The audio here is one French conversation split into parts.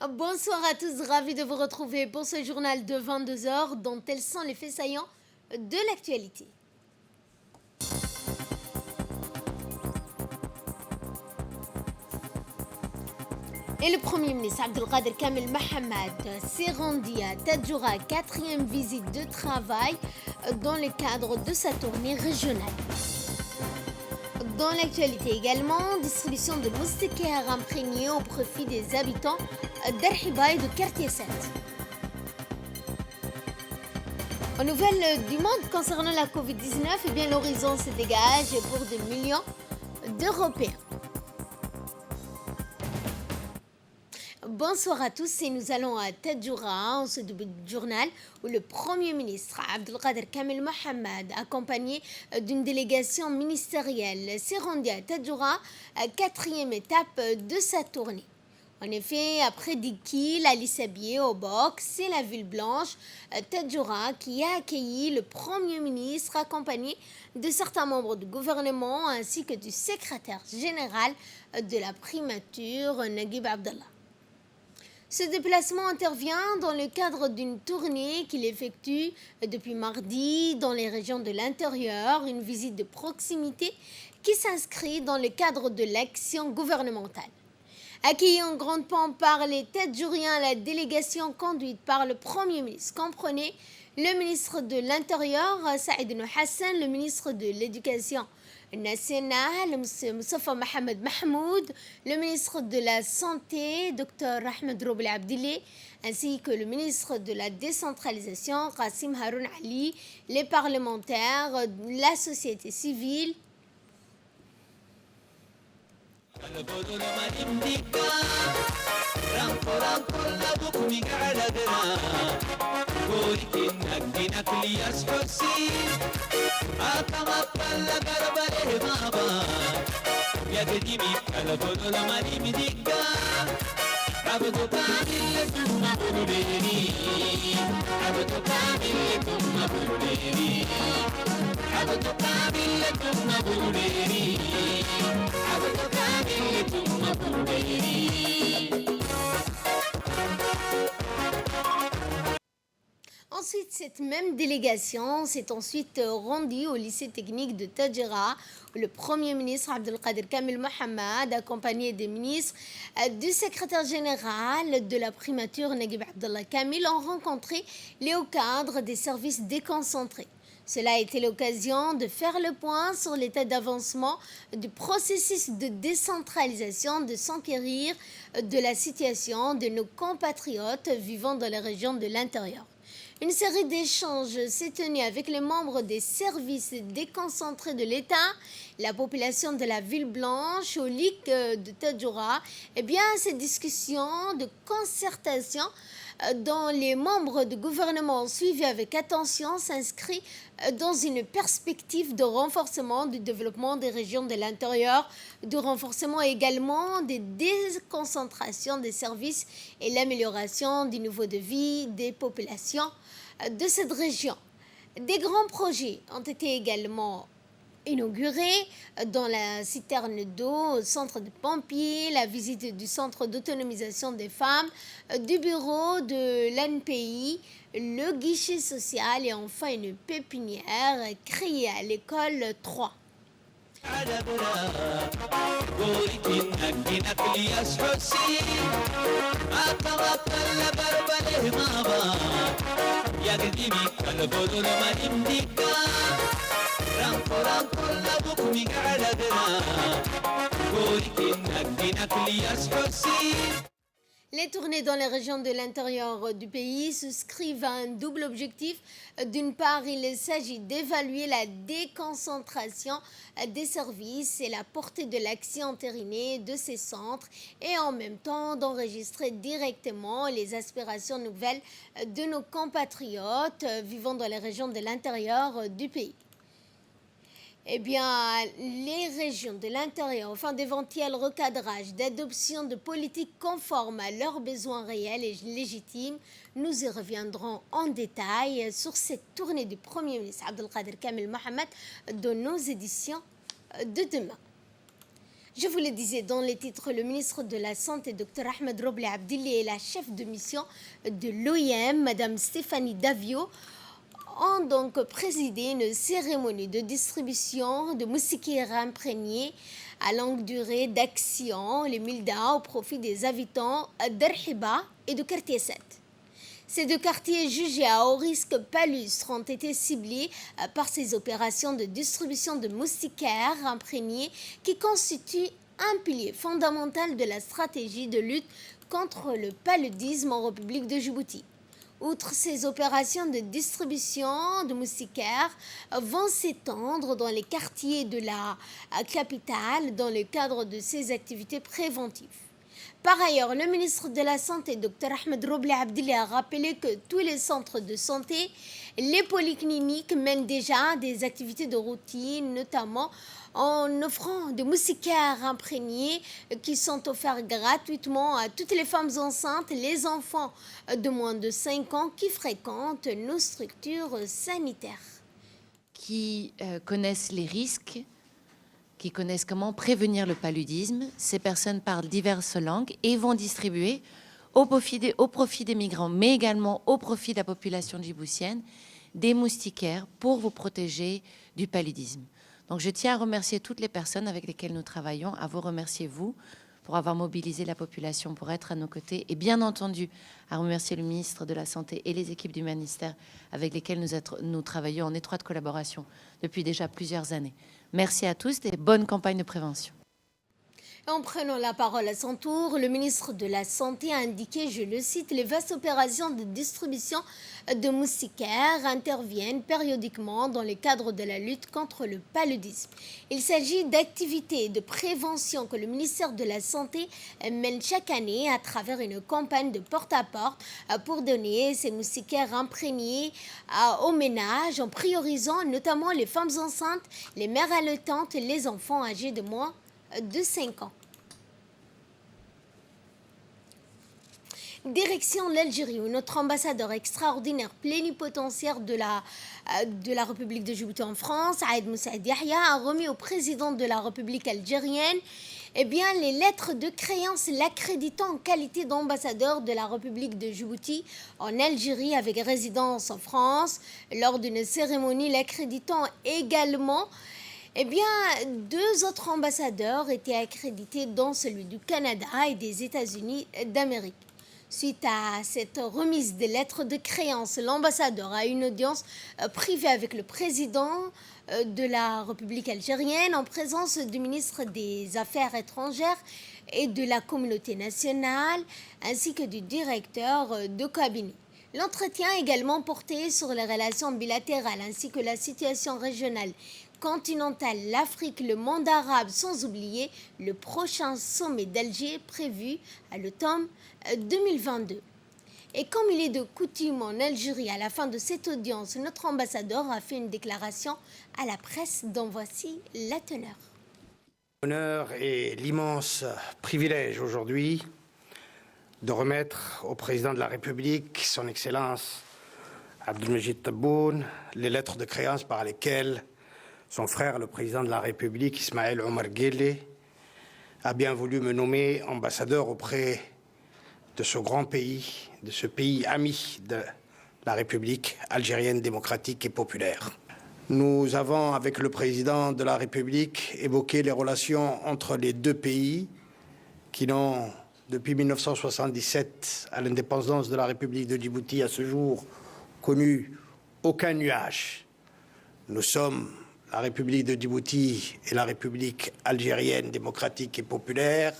Bonsoir à tous, ravi de vous retrouver pour ce journal de 22 heures dont tels sont les faits saillants de l'actualité. Et le Premier ministre Abdelkader Kamel Mohamed s'est rendu à Tadjoura, quatrième visite de travail dans le cadre de sa tournée régionale. Dans l'actualité également, distribution de moustiquaires imprégnés au profit des habitants d'Arhiba et de quartier 7. Aux nouvelles du monde concernant la Covid-19, eh bien, l'horizon se dégage pour des millions d'Européens. Bonsoir à tous et nous allons à Tadjoura en ce début de journal où le Premier ministre Abdelkader Kamel Mohamed, accompagné d'une délégation ministérielle, s'est rendu à Tadjoura, quatrième étape de sa tournée. En effet, après Dikil, Ali Sabié, Obok, c'est la ville blanche, Tadjoura, qui a accueilli le Premier ministre accompagné de certains membres du gouvernement ainsi que du secrétaire général de la primature, Naguib Abdallah. Ce déplacement intervient dans le cadre d'une tournée qu'il effectue depuis mardi dans les régions de l'intérieur, une visite de proximité qui s'inscrit dans le cadre de l'action gouvernementale. Accueillie en grande pompe par les Tadjouriens, la délégation conduite par le Premier ministre comprenait le ministre de l'Intérieur, Saïd Ben Hassan, le ministre de l'Éducation nationale, Moustapha Mohamed Mahmoud, le ministre de la Santé, Dr Ahmed Roubel Abdili, ainsi que le ministre de la Décentralisation, Qassim Haroun Ali, les parlementaires, la société civile. Ensuite, cette même délégation s'est ensuite rendue au lycée technique de Tadjoura, où le Premier ministre Abdelkader Kamel Mohamed, accompagné des ministres, du secrétaire général de la primature Naguib Abdallah Kamel, ont rencontré les hauts cadres des services déconcentrés. Cela a été l'occasion de faire le point sur l'état d'avancement du processus de décentralisation, de s'enquérir de la situation de nos compatriotes vivant dans les régions de l'intérieur. Une série d'échanges s'est tenue avec les membres des services déconcentrés de l'État, la population de la ville blanche, au LIC de Tadjoura. Eh bien, ces discussions de concertation dont les membres du gouvernement ont suivi avec attention s'inscrit dans une perspective de renforcement du développement des régions de l'intérieur, du renforcement également des déconcentrations des services et l'amélioration du niveau de vie des populations de cette région. Des grands projets ont été également inaugurés dans la citerne d'eau, au centre de pompiers, la visite du centre d'autonomisation des femmes, du bureau de l'ANPI, le guichet social et enfin une pépinière créée à l'école 3. Les tournées dans les régions de l'intérieur du pays souscrivent à un double objectif. D'une part, il s'agit d'évaluer la déconcentration des services et la portée de l'action entérinée de ces centres et en même temps d'enregistrer directement les aspirations nouvelles de nos compatriotes vivant dans les régions de l'intérieur du pays. Eh bien, les régions de l'intérieur, afin d'éventuels recadrages, d'adoption de politiques conformes à leurs besoins réels et légitimes, nous y reviendrons en détail sur cette tournée du Premier ministre Abdelkader Kamel Mohamed dans nos éditions de demain. Je vous le disais dans les titres, le ministre de la Santé, Dr Ahmed Roblé Abdelli, et la chef de mission de l'OIM, Madame Stéphanie Davio, ont donc présidé une cérémonie de distribution de moustiquaires imprégnés à longue durée d'Action, les Milda, au profit des habitants d'Arhiba et de quartier 7. Ces deux quartiers jugés à haut risque palustre ont été ciblés par ces opérations de distribution de moustiquaires imprégnés qui constituent un pilier fondamental de la stratégie de lutte contre le paludisme en République de Djibouti. Outre ces opérations de distribution de moustiquaires vont s'étendre dans les quartiers de la capitale dans le cadre de ces activités préventives. Par ailleurs, le ministre de la Santé, Dr Ahmed Roblé Abdelli, a rappelé que tous les centres de santé, les polycliniques mènent déjà des activités de routine, notamment en offrant des moustiquaires imprégnés qui sont offerts gratuitement à toutes les femmes enceintes et les enfants de moins de 5 ans qui fréquentent nos structures sanitaires. Qui connaissent les risques, qui connaissent comment prévenir le paludisme. Ces personnes parlent diverses langues et vont distribuer au profit des migrants, mais également au profit de la population djiboutienne, des moustiquaires pour vous protéger du paludisme. Donc je tiens à remercier toutes les personnes avec lesquelles nous travaillons, à vous remercier vous pour avoir mobilisé la population pour être à nos côtés, et bien entendu à remercier le ministre de la Santé et les équipes du ministère avec lesquelles nous travaillons en étroite collaboration depuis déjà plusieurs années. Merci à tous et bonne campagne de prévention. En prenant la parole à son tour, le ministre de la Santé a indiqué, je le cite, « Les vastes opérations de distribution de moustiquaires interviennent périodiquement dans le cadre de la lutte contre le paludisme. Il s'agit d'activités de prévention que le ministère de la Santé mène chaque année à travers une campagne de porte-à-porte pour donner ces moustiquaires imprégnés aux ménages en priorisant notamment les femmes enceintes, les mères allaitantes et les enfants âgés de moins de 5 ans. Direction l'Algérie, où notre ambassadeur extraordinaire plénipotentiaire de la République de Djibouti en France, Aïd Moussaïd Yahya, a remis au président de la République algérienne les lettres de créance l'accréditant en qualité d'ambassadeur de la République de Djibouti en Algérie avec résidence en France. Lors d'une cérémonie, l'accréditant également deux autres ambassadeurs étaient accrédités, dont celui du Canada et des États-Unis d'Amérique. Suite à cette remise des lettres de créance, l'ambassadeur a eu une audience privée avec le président de la République algérienne en présence du ministre des Affaires étrangères et de la communauté nationale ainsi que du directeur de cabinet. L'entretien a également porté sur les relations bilatérales ainsi que la situation régionale continentale, l'Afrique, le monde arabe, sans oublier le prochain sommet d'Alger prévu à l'automne 2022. Et comme il est de coutume en Algérie, à la fin de cette audience, notre ambassadeur a fait une déclaration à la presse dont voici la teneur. L'honneur et l'immense privilège aujourd'hui de remettre au président de la République, son Excellence Abdelmejid Tebboune, les lettres de créance par lesquelles son frère, le président de la République, Ismaël Omar Guelleh, a bien voulu me nommer ambassadeur auprès de ce grand pays, de ce pays ami de la République algérienne démocratique et populaire. Nous avons, avec le président de la République, évoqué les relations entre les deux pays qui n'ont, depuis 1977, à l'indépendance de la République de Djibouti, à ce jour, connu aucun nuage. Nous sommes la République de Djibouti et la République algérienne démocratique et populaire,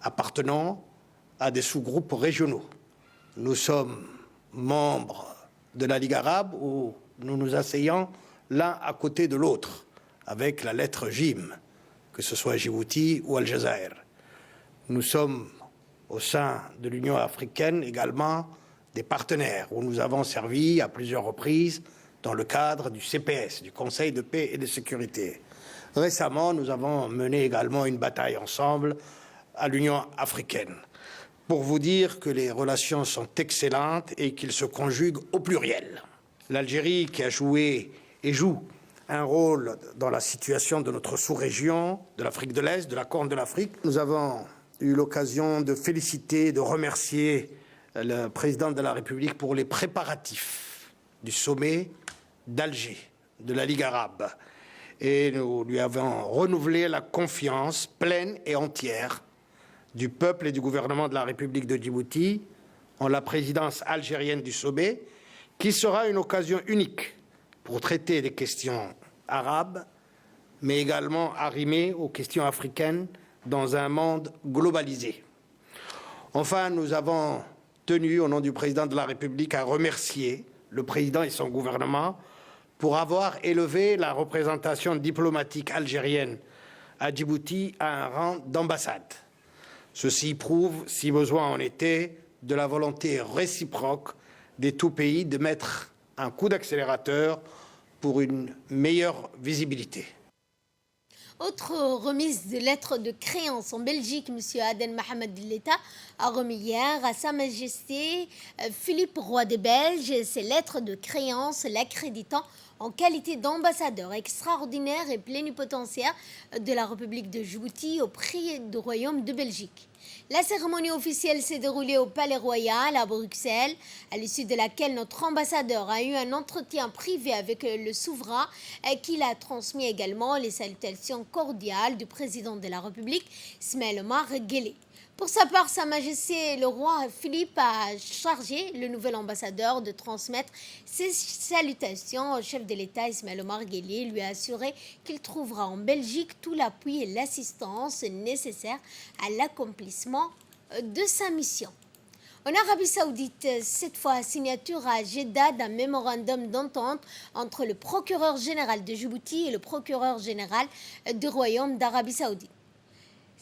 appartenant à des sous-groupes régionaux. Nous sommes membres de la Ligue arabe où nous nous asseyons l'un à côté de l'autre avec la lettre JIM, que ce soit Djibouti ou Al-Jazair. Nous sommes au sein de l'Union africaine également des partenaires où nous avons servi à plusieurs reprises dans le cadre du CPS, du Conseil de paix et de sécurité. Récemment, nous avons mené également une bataille ensemble à l'Union africaine pour vous dire que les relations sont excellentes et qu'ils se conjuguent au pluriel. L'Algérie, qui a joué et joue un rôle dans la situation de notre sous-région, de l'Afrique de l'Est, de la Corne de l'Afrique. Nous avons eu l'occasion de féliciter, de remercier le président de la République pour les préparatifs du sommet d'Alger, de la Ligue arabe. Et nous lui avons renouvelé la confiance pleine et entière du peuple et du gouvernement de la République de Djibouti en la présidence algérienne du sommet, qui sera une occasion unique pour traiter des questions arabes, mais également arrimées aux questions africaines dans un monde globalisé. Enfin, nous avons tenu, au nom du président de la République, à remercier le président et son gouvernement pour avoir élevé la représentation diplomatique algérienne à Djibouti à un rang d'ambassade. Ceci prouve, si besoin en était, de la volonté réciproque des deux pays de mettre un coup d'accélérateur pour une meilleure visibilité. Autre remise de lettres de créance en Belgique, M. Aden Mohamed Dilleta a remis hier à Sa Majesté Philippe Roi des Belges ces lettres de créance l'accréditant en qualité d'ambassadeur extraordinaire et plénipotentiaire de la République de Djibouti auprès du Royaume de Belgique. La cérémonie officielle s'est déroulée au Palais Royal à Bruxelles, à l'issue de laquelle notre ambassadeur a eu un entretien privé avec le souverain qui l'a transmis également les salutations cordiales du président de la République, Ismaël Omar Guelleh. Pour sa part, Sa Majesté le roi Philippe a chargé le nouvel ambassadeur de transmettre ses salutations au chef de l'État Ismaël Omar Guelleh, lui a assuré qu'il trouvera en Belgique tout l'appui et l'assistance nécessaires à l'accomplissement de sa mission. En Arabie Saoudite, cette fois, signature à Jeddah d'un mémorandum d'entente entre le procureur général de Djibouti et le procureur général du Royaume d'Arabie Saoudite.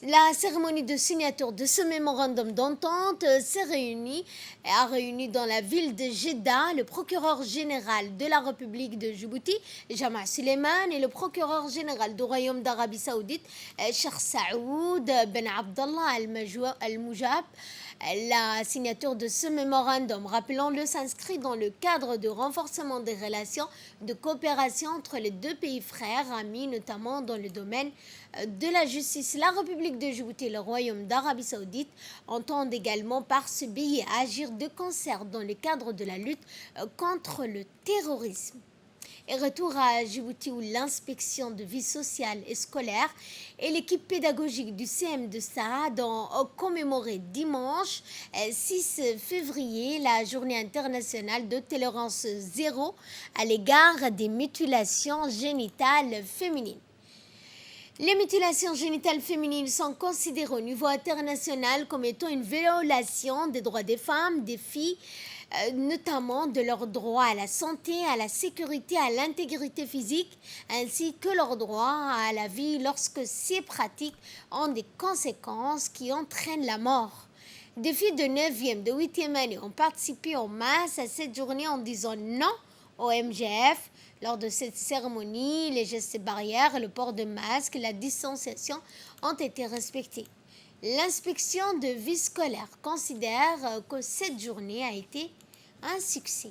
La cérémonie de signature de ce mémorandum d'entente a réuni dans la ville de Jeddah le procureur général de la République de Djibouti, Jama' Suleiman, et le procureur général du Royaume d'Arabie Saoudite, Cheikh Saoud Ben Abdallah Al-Moujab. La signature de ce mémorandum, rappelons-le, s'inscrit dans le cadre du renforcement des relations de coopération entre les deux pays frères, amis, notamment dans le domaine de la justice. La République de Djibouti et le Royaume d'Arabie Saoudite entendent également par ce billet agir de concert dans le cadre de la lutte contre le terrorisme. Et retour à Djibouti où l'inspection de vie sociale et scolaire et l'équipe pédagogique du CM de Saad ont commémoré dimanche 6 février la journée internationale de tolérance zéro à l'égard des mutilations génitales féminines. Les mutilations génitales féminines sont considérées au niveau international comme étant une violation des droits des femmes, des filles, notamment de leur droit à la santé, à la sécurité, à l'intégrité physique, ainsi que leur droit à la vie lorsque ces pratiques ont des conséquences qui entraînent la mort. Des filles de 9e, de 8e année ont participé en masse à cette journée en disant non au MGF. Lors de cette cérémonie, les gestes barrières, le port de masque, la distanciation ont été respectés. L'inspection de vie scolaire considère que cette journée a été un succès.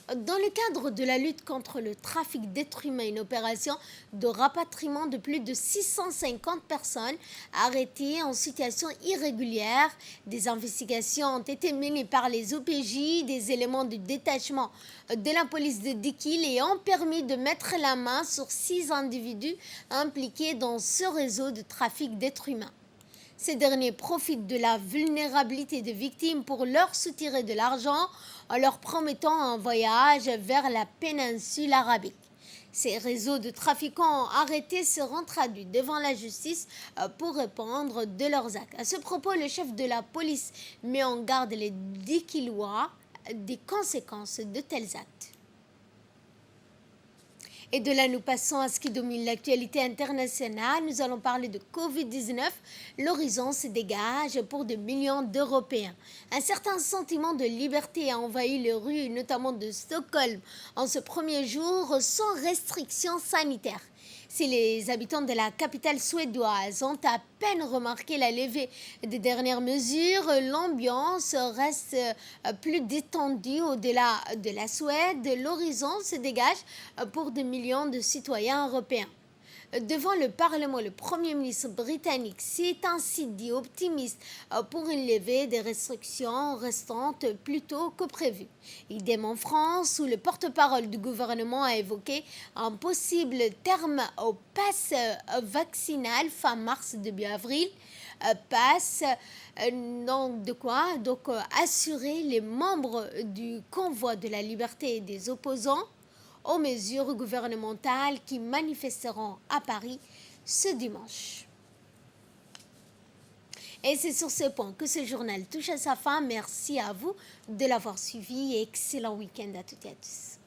Dans le cadre de la lutte contre le trafic d'êtres humains, une opération de rapatriement de plus de 650 personnes arrêtées en situation irrégulière, des investigations ont été menées par les OPJ, des éléments du détachement de la police de Dikil et ont permis de mettre la main sur 6 individus impliqués dans ce réseau de trafic d'êtres humains. Ces derniers profitent de la vulnérabilité des victimes pour leur soutirer de l'argent en leur promettant un voyage vers la péninsule arabique. Ces réseaux de trafiquants arrêtés seront traduits devant la justice pour répondre de leurs actes. À ce propos, le chef de la police met en garde les Dikilois des conséquences de tels actes. Et de là, nous passons à ce qui domine l'actualité internationale. Nous allons parler de Covid-19. L'horizon se dégage pour des millions d'Européens. Un certain sentiment de liberté a envahi les rues, notamment de Stockholm, en ce premier jour sans restrictions sanitaires. Si les habitants de la capitale suédoise ont à peine remarqué la levée des dernières mesures, l'ambiance reste plus détendue au-delà de la Suède. L'horizon se dégage pour des millions de citoyens européens. Devant le Parlement, le Premier ministre britannique s'est ainsi dit optimiste pour une levée des restrictions restantes plus tôt que prévu. Idem en France, où le porte-parole du gouvernement a évoqué un possible terme au pass vaccinal fin mars, début avril. Passe assurer les membres du convoi de la liberté et des opposants aux mesures gouvernementales qui manifesteront à Paris ce dimanche. Et c'est sur ce point que ce journal touche à sa fin. Merci à vous de l'avoir suivi et excellent week-end à toutes et à tous.